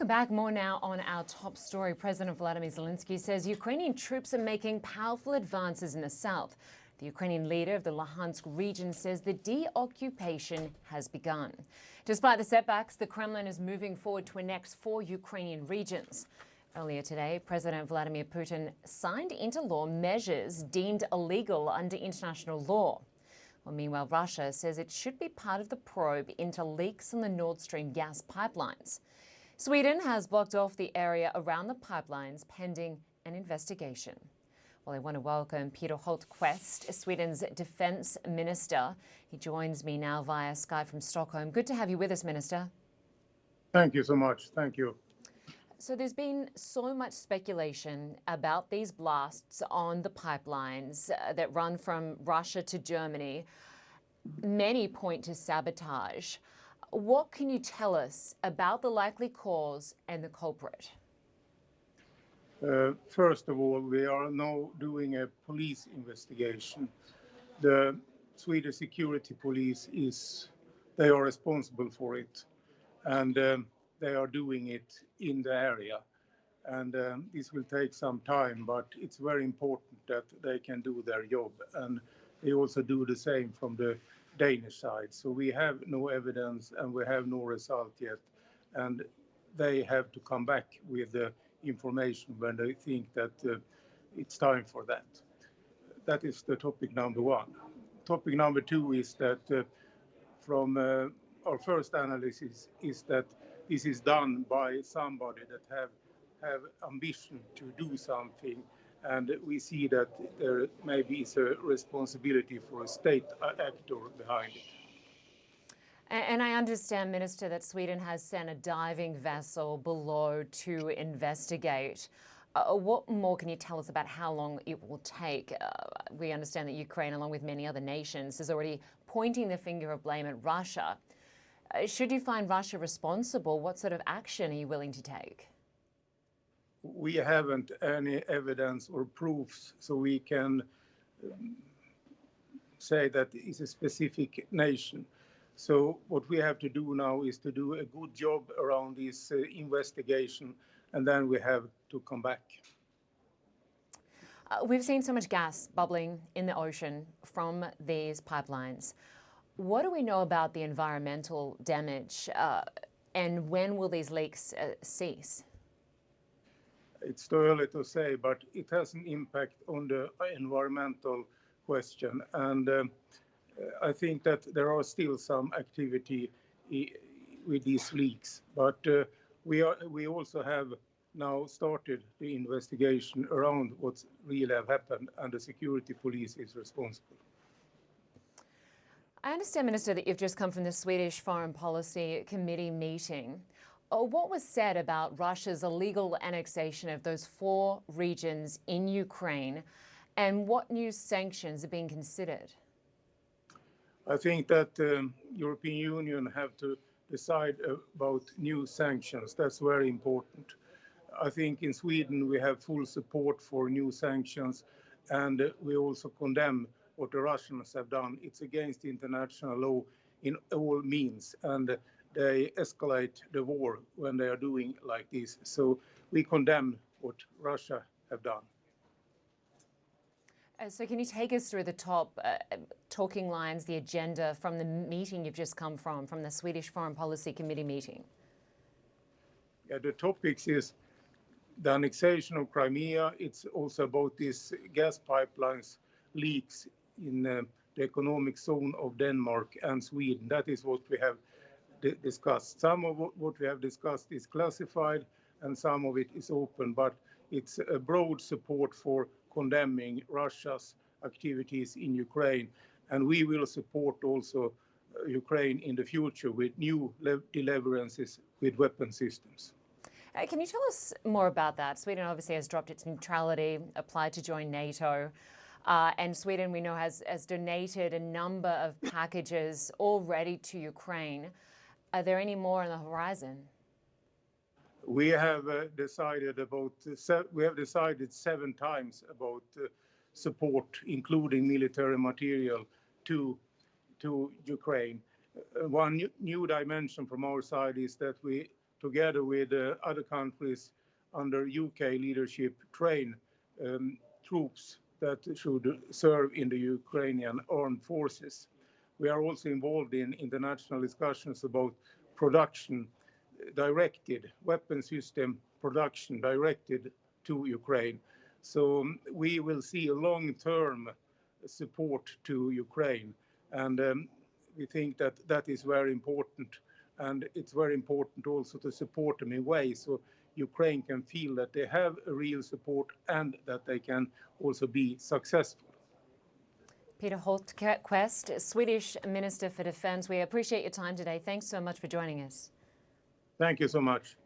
Welcome back. More now on our top story. President Vladimir Zelensky says Ukrainian troops are making powerful advances in the south. The Ukrainian leader of the Luhansk region says the deoccupation has begun. Despite the setbacks, the Kremlin is moving forward to annex 4 Ukrainian regions. Earlier today, President Vladimir Putin signed into law measures deemed illegal under international law. Well, meanwhile, Russia says it should be part of the probe into leaks on the Nordstream gas pipelines. Sweden has blocked off the area around the pipelines pending an investigation. Well, I want to welcome Peter Hultqvist, Sweden's Defense Minister. He joins me now via Skype from Stockholm. Good to have you with us, Minister. Thank you so much. Thank you. So there's been so much speculation about these blasts on the pipelines that run from Russia to Germany. Many point to sabotage. What can you tell us about the likely cause and the culprit? First of all, we are now doing a police investigation. The Swedish security police they are responsible for it, and they are doing it in the area. And this will take some time, but it's very important that they can do their job. And they also do the same from the Danish side. So we have no evidence and we have no result yet. And they have to come back with the information when they think that it's time for that. That is the topic number one. Topic number two is that from our first analysis is that this is done by somebody that have ambition to do something. And we see that there maybe is a responsibility for a state actor behind it. And I understand, Minister, that Sweden has sent a diving vessel below to investigate. What more can you tell us about how long it will take? We understand that Ukraine, along with many other nations, is already pointing the finger of blame at Russia. Should you find Russia responsible, what sort of action are you willing to take? We haven't any evidence or proofs, so we can say that it's a specific nation. So what we have to do now is to do a good job around this investigation, and then we have to come back. We've seen so much gas bubbling in the ocean from these pipelines. What do we know about the environmental damage, and when will these leaks cease? It's too early to say, but it has an impact on the environmental question. And I think that there are still some activity with these leaks. But we also have now started the investigation around what's really have happened, and the security police is responsible. I understand, Minister, that you've just come from the Swedish Foreign Policy Committee meeting. What was said about Russia's illegal annexation of those 4 regions in Ukraine, and what new sanctions are being considered? I think that the European Union have to decide about new sanctions. That's very important. I think in Sweden we have full support for new sanctions, and we also condemn what the Russians have done. It's against international law in all means, and they escalate the war when they are doing like this. So we condemn what Russia have done. So can you take us through the top talking lines, the agenda from the meeting you've just come from the Swedish Foreign Policy Committee meeting? Yeah, the topics is the annexation of Crimea. It's also about these gas pipelines leaks in the economic zone of Denmark and Sweden. That is what we have discussed. Some of what we have discussed is classified and some of it is open, but it's a broad support for condemning Russia's activities in Ukraine. And we will support also Ukraine in the future with new deliverances with weapon systems. Can you tell us more about that? Sweden obviously has dropped its neutrality, applied to join NATO. And Sweden, we know, has donated a number of packages already to Ukraine. Are there any more on the horizon? We have decided 7 times about support, including military material, to Ukraine. One new dimension from our side is that we together with other countries under UK leadership, train troops that should serve in the Ukrainian armed forces. We are also involved in international discussions about production directed, weapon system production directed to Ukraine. So we will see a long-term support to Ukraine. And we think that that is very important. And it's very important also to support them in ways so Ukraine can feel that they have a real support and that they can also be successful. Peter Hultqvist, Swedish Minister for Defense, we appreciate your time today. Thanks so much for joining us. Thank you so much.